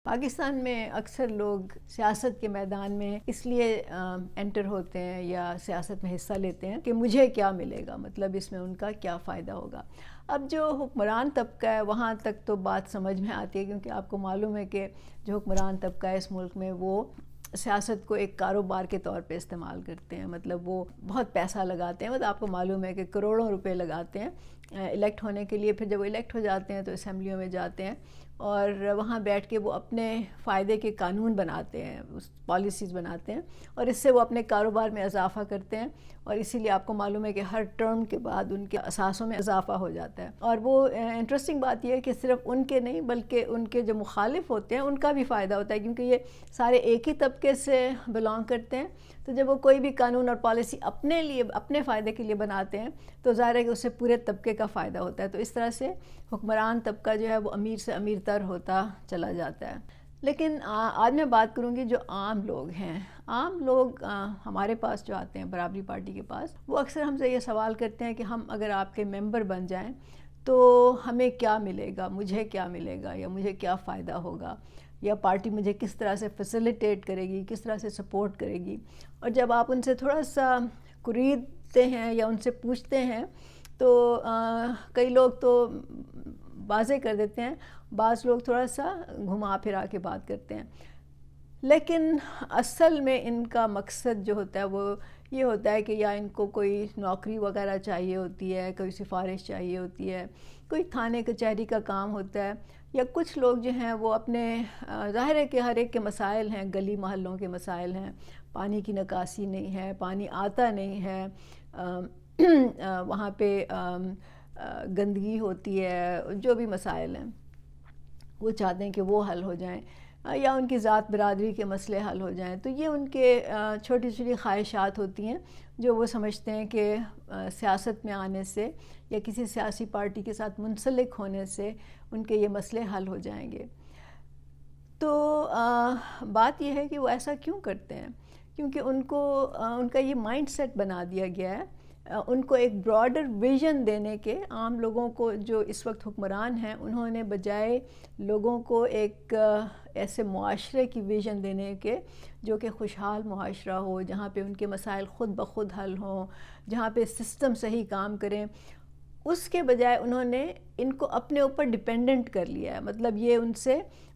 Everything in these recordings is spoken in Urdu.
پاکستان میں اکثر لوگ سیاست کے میدان میں اس لیے انٹر ہوتے ہیں یا سیاست میں حصہ لیتے ہیں کہ مجھے کیا ملے گا، مطلب اس میں ان کا کیا فائدہ ہوگا۔ اب جو حکمران طبقہ ہے وہاں تک تو بات سمجھ میں آتی ہے، کیونکہ آپ کو معلوم ہے کہ جو حکمران طبقہ ہے اس ملک میں وہ سیاست کو ایک کاروبار کے طور پہ استعمال کرتے ہیں، مطلب وہ بہت پیسہ لگاتے ہیں، مطلب آپ کو معلوم ہے کہ کروڑوں روپے لگاتے ہیں الیکٹ ہونے کے لیے۔ پھر جب وہ الیکٹ ہو جاتے ہیں تو اسمبلیوں میں جاتے ہیں اور وہاں بیٹھ کے وہ اپنے فائدے کے قانون بناتے ہیں، پالیسیز بناتے ہیں، اور اس سے وہ اپنے کاروبار میں اضافہ کرتے ہیں، اور اسی لیے آپ کو معلوم ہے کہ ہر ٹرم کے بعد ان کے اثاثوں میں اضافہ ہو جاتا ہے۔ اور وہ انٹرسٹنگ بات یہ ہے کہ صرف ان کے نہیں بلکہ ان کے جو مخالف ہوتے ہیں ان کا بھی فائدہ ہوتا ہے، کیونکہ یہ سارے ایک ہی طبقے سے بلانگ کرتے ہیں، تو جب وہ کوئی بھی قانون اور پالیسی اپنے لیے اپنے فائدے کے لیے بناتے ہیں تو ظاہر ہے کہ اس سے پورے طبقے کا فائدہ ہوتا ہے، تو اس طرح سے حکمران طبقہ جو ہے وہ امیر سے امیر تر ہوتا چلا جاتا ہے۔ لیکن آج میں بات کروں گی جو عام لوگ ہیں۔ عام لوگ ہمارے پاس جو آتے ہیں برابری پارٹی کے پاس، وہ اکثر ہم سے یہ سوال کرتے ہیں کہ ہم اگر آپ کے ممبر بن جائیں تو ہمیں کیا ملے گا، مجھے کیا ملے گا، یا مجھے کیا فائدہ ہوگا، یا پارٹی مجھے کس طرح سے فیسیلیٹیٹ کرے گی، کس طرح سے سپورٹ کرے گی۔ اور جب آپ ان سے تھوڑا سا قریدتے ہیں یا ان سے پوچھتے ہیں تو کئی لوگ تو واضح کر دیتے ہیں، بعض لوگ تھوڑا سا گھما پھرا کے بات کرتے ہیں، لیکن اصل میں ان کا مقصد جو ہوتا ہے وہ یہ ہوتا ہے کہ یا ان کو کوئی نوکری وغیرہ چاہیے ہوتی ہے، کوئی سفارش چاہیے ہوتی ہے، کوئی تھانے کچہری کا کام ہوتا ہے، یا کچھ لوگ جو ہیں وہ اپنے ظاہر ہے کہ ہر ایک کے مسائل ہیں، گلی محلوں کے مسائل ہیں، پانی کی نکاسی نہیں ہے، پانی آتا نہیں ہے، وہاں پہ گندگی ہوتی ہے، جو بھی مسائل ہیں وہ چاہتے ہیں کہ وہ حل ہو جائیں، یا ان کی ذات برادری کے مسئلے حل ہو جائیں۔ تو یہ ان کے چھوٹی چھوٹی خواہشات ہوتی ہیں جو وہ سمجھتے ہیں کہ سیاست میں آنے سے یا کسی سیاسی پارٹی کے ساتھ منسلک ہونے سے ان کے یہ مسئلے حل ہو جائیں گے۔ تو بات یہ ہے کہ وہ ایسا کیوں کرتے ہیں؟ کیونکہ ان کا یہ مائنڈ سیٹ بنا دیا گیا ہے، ان کو ایک براڈر ویژن دینے کے۔ عام لوگوں کو جو اس وقت حکمران ہیں انہوں نے بجائے لوگوں کو ایک ایسے معاشرے کی ویژن دینے کے جو کہ خوشحال معاشرہ ہو، جہاں پہ ان کے مسائل خود بخود حل ہوں، جہاں پہ سسٹم صحیح کام کریں، اس کے بجائے انہوں نے ان کو اپنے اوپر ڈیپینڈنٹ کر لیا ہے۔ مطلب یہ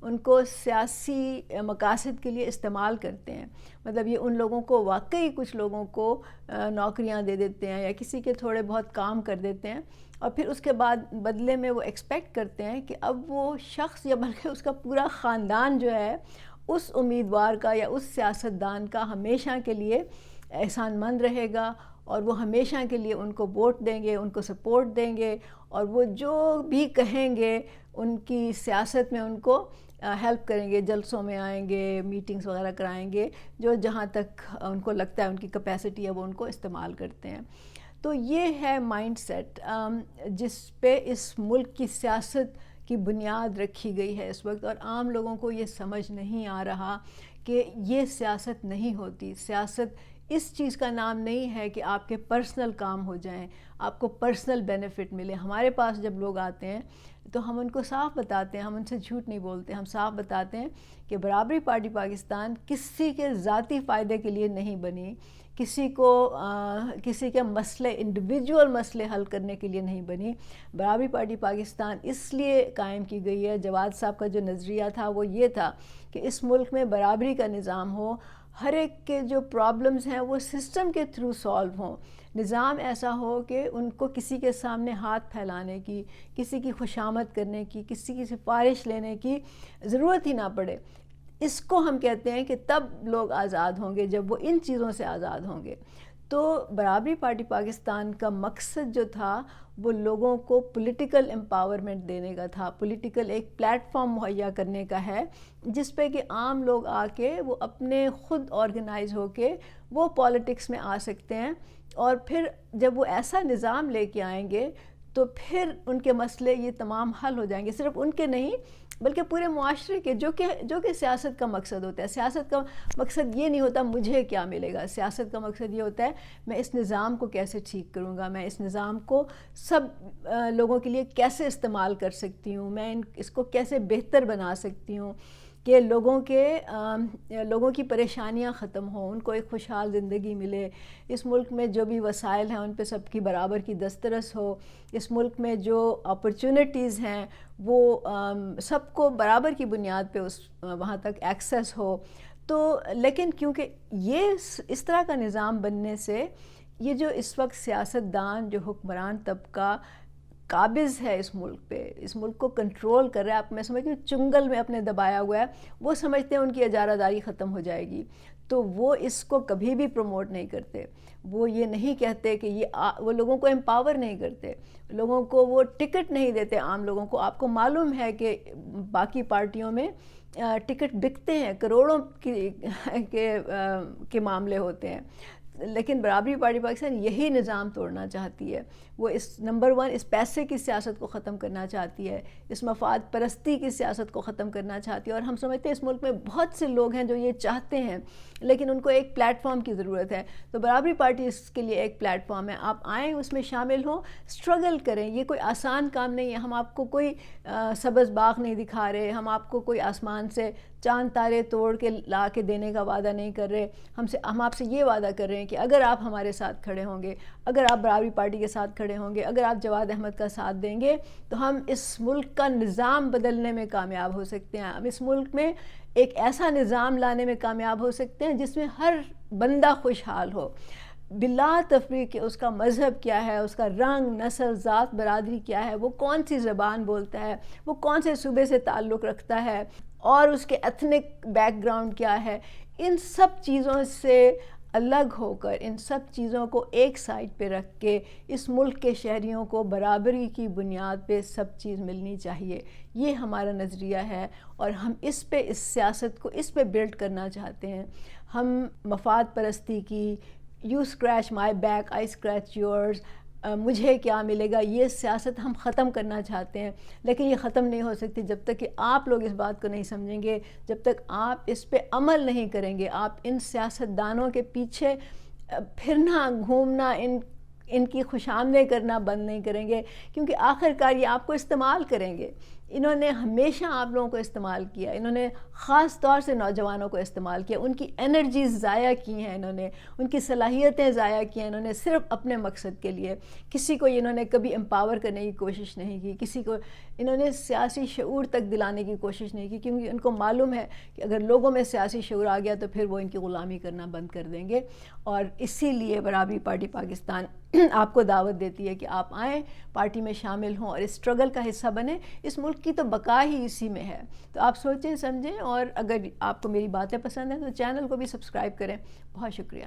ان کو سیاسی مقاصد کے لیے استعمال کرتے ہیں، مطلب یہ ان لوگوں کو واقعی کچھ لوگوں کو نوکریاں دے دیتے ہیں یا کسی کے تھوڑے بہت کام کر دیتے ہیں، اور پھر اس کے بعد بدلے میں وہ ایکسپیکٹ کرتے ہیں کہ اب وہ شخص یا بلکہ اس کا پورا خاندان جو ہے اس امیدوار کا یا اس سیاستدان کا ہمیشہ کے لیے احسان مند رہے گا، اور وہ ہمیشہ کے لیے ان کو ووٹ دیں گے، ان کو سپورٹ دیں گے، اور وہ جو بھی کہیں گے ان کی سیاست میں ان کو ہیلپ کریں گے، جلسوں میں آئیں گے، میٹنگز وغیرہ کرائیں گے، جو جہاں تک ان کو لگتا ہے ان کی کیپیسٹی ہے وہ ان کو استعمال کرتے ہیں۔ تو یہ ہے مائنڈ سیٹ جس پہ اس ملک کی سیاست کی بنیاد رکھی گئی ہے اس وقت، اور عام لوگوں کو یہ سمجھ نہیں آ رہا کہ یہ سیاست نہیں ہوتی۔ سیاست اس چیز کا نام نہیں ہے کہ آپ کے پرسنل کام ہو جائیں، آپ کو پرسنل بینیفٹ ملے۔ ہمارے پاس جب لوگ آتے ہیں تو ہم ان کو صاف بتاتے ہیں، ہم ان سے جھوٹ نہیں بولتے، ہم صاف بتاتے ہیں کہ برابری پارٹی پاکستان کسی کے ذاتی فائدے کے لیے نہیں بنی، کسی کے مسئلے انڈیویجول مسئلے حل کرنے کے لیے نہیں بنی۔ برابری پارٹی پاکستان اس لیے قائم کی گئی ہے، جواد صاحب کا جو نظریہ تھا وہ یہ تھا کہ اس ملک میں برابری کا نظام ہو، ہر ایک کے جو پرابلمز ہیں وہ سسٹم کے تھرو سالو ہوں، نظام ایسا ہو کہ ان کو کسی کے سامنے ہاتھ پھیلانے کی، کسی کی خوشامد کرنے کی، کسی کی سفارش لینے کی ضرورت ہی نہ پڑے۔ اس کو ہم کہتے ہیں کہ تب لوگ آزاد ہوں گے جب وہ ان چیزوں سے آزاد ہوں گے۔ تو برابری پارٹی پاکستان کا مقصد جو تھا وہ لوگوں کو پولیٹیکل امپاورمنٹ دینے کا تھا، پولیٹیکل ایک پلیٹ فارم مہیا کرنے کا ہے جس پہ کہ عام لوگ آ کے وہ اپنے خود آرگنائز ہو کے وہ پالیٹکس میں آ سکتے ہیں، اور پھر جب وہ ایسا نظام لے کے آئیں گے تو پھر ان کے مسئلے یہ تمام حل ہو جائیں گے، صرف ان کے نہیں بلکہ پورے معاشرے کے، جو کہ سیاست کا مقصد ہوتا ہے۔ سیاست کا مقصد یہ نہیں ہوتا مجھے کیا ملے گا، سیاست کا مقصد یہ ہوتا ہے میں اس نظام کو کیسے ٹھیک کروں گا، میں اس نظام کو سب لوگوں کے لیے کیسے استعمال کر سکتی ہوں، میں اس کو کیسے بہتر بنا سکتی ہوں، کہ لوگوں کی پریشانیاں ختم ہوں، ان کو ایک خوشحال زندگی ملے، اس ملک میں جو بھی وسائل ہیں ان پہ سب کی برابر کی دسترس ہو، اس ملک میں جو اپرچونٹیز ہیں وہ سب کو برابر کی بنیاد پہ وہاں تک ایکسیس ہو. تو لیکن کیونکہ یہ اس طرح کا نظام بننے سے یہ جو اس وقت سیاستدان، جو حکمران طبقہ قابض ہے اس ملک پہ، اس ملک کو کنٹرول کر رہا ہے، میں سمجھتی ہوں چنگل میں اپنے دبایا ہوا ہے، وہ سمجھتے ہیں ان کی اجارہ داری ختم ہو جائے گی، تو وہ اس کو کبھی بھی پروموٹ نہیں کرتے. وہ یہ نہیں کہتے کہ وہ لوگوں کو امپاور نہیں کرتے، لوگوں کو وہ ٹکٹ نہیں دیتے عام لوگوں کو. آپ کو معلوم ہے کہ باقی پارٹیوں میں ٹکٹ بکتے ہیں، کروڑوں کے معاملے ہوتے ہیں، لیکن برابری پارٹی پاکستان یہی نظام توڑنا چاہتی ہے. وہ نمبر 1 اس پیسے کی سیاست کو ختم کرنا چاہتی ہے، اس مفاد پرستی کی سیاست کو ختم کرنا چاہتی ہے. اور ہم سمجھتے ہیں اس ملک میں بہت سے لوگ ہیں جو یہ چاہتے ہیں، لیکن ان کو ایک پلیٹ فارم کی ضرورت ہے. تو برابری پارٹی اس کے لیے ایک پلیٹ فارم ہے. آپ آئیں، اس میں شامل ہوں، سٹرگل کریں. یہ کوئی آسان کام نہیں ہے. ہم آپ کو کوئی سبز باغ نہیں دکھا رہے، ہم آپ کو کوئی آسمان سے چاند تارے توڑ کے لا کے دینے کا وعدہ نہیں کر رہے. ہم آپ سے یہ وعدہ کر رہے ہیں کہ اگر آپ ہمارے ساتھ کھڑے ہوں گے، اگر آپ برابری پارٹی کے ساتھ کھڑے ہوں گے، اگر آپ جواد احمد کا ساتھ دیں گے تو ہم اس ملک کا نظام بدلنے میں کامیاب ہو سکتے ہیں. ہم اس ملک میں ایک ایسا نظام لانے میں کامیاب ہو سکتے ہیں جس میں ہر بندہ خوشحال ہو، بلا تفریق کہ اس کا مذہب کیا ہے، اس کا رنگ، نسل، ذات، برادری کیا ہے، وہ کون سی زبان بولتا ہے، وہ کون سے صوبے سے تعلق رکھتا ہے، اور اس کے ایتھنک بیک گراؤنڈ کیا ہے. ان سب چیزوں سے الگ ہو کر، ان سب چیزوں کو ایک سائڈ پہ رکھ کے اس ملک کے شہریوں کو برابری کی بنیاد پہ سب چیز ملنی چاہیے. یہ ہمارا نظریہ ہے اور ہم اس سیاست کو اس پہ بلڈ کرنا چاہتے ہیں. ہم مفاد پرستی کی you scratch my back I scratch yours, مجھے کیا ملے گا، یہ سیاست ہم ختم کرنا چاہتے ہیں. لیکن یہ ختم نہیں ہو سکتی جب تک کہ آپ لوگ اس بات کو نہیں سمجھیں گے، جب تک آپ اس پہ عمل نہیں کریں گے. آپ ان سیاستدانوں کے پیچھے پھرنا، گھومنا، ان کی خوش آمدید کرنا بند نہیں کریں گے، کیونکہ آخر کار یہ آپ کو استعمال کریں گے. انہوں نے ہمیشہ آپ لوگوں کو استعمال کیا، انہوں نے خاص طور سے نوجوانوں کو استعمال کیا. ان کی انرجیز ضائع کی ہیں، انہوں نے ان کی صلاحیتیں ضائع کی ہیں، انہوں نے صرف اپنے مقصد کے لیے. کسی کو انہوں نے کبھی امپاور کرنے کی کوشش نہیں کی، کسی کو انہوں نے سیاسی شعور تک دلانے کی کوشش نہیں کی، کیونکہ ان کو معلوم ہے کہ اگر لوگوں میں سیاسی شعور آ گیا تو پھر وہ ان کی غلامی کرنا بند کر دیں گے. اور اسی لیے برابری پارٹی پاکستان آپ کو دعوت دیتی ہے کہ آپ آئیں، پارٹی میں شامل ہوں اور اس اسٹرگل کا حصہ بنیں. اس ملک کی تو بقا ہی اسی میں ہے. تو آپ سوچیں، سمجھیں، اور اگر آپ کو میری باتیں پسند ہیں تو چینل کو بھی سبسکرائب کریں. بہت شکریہ.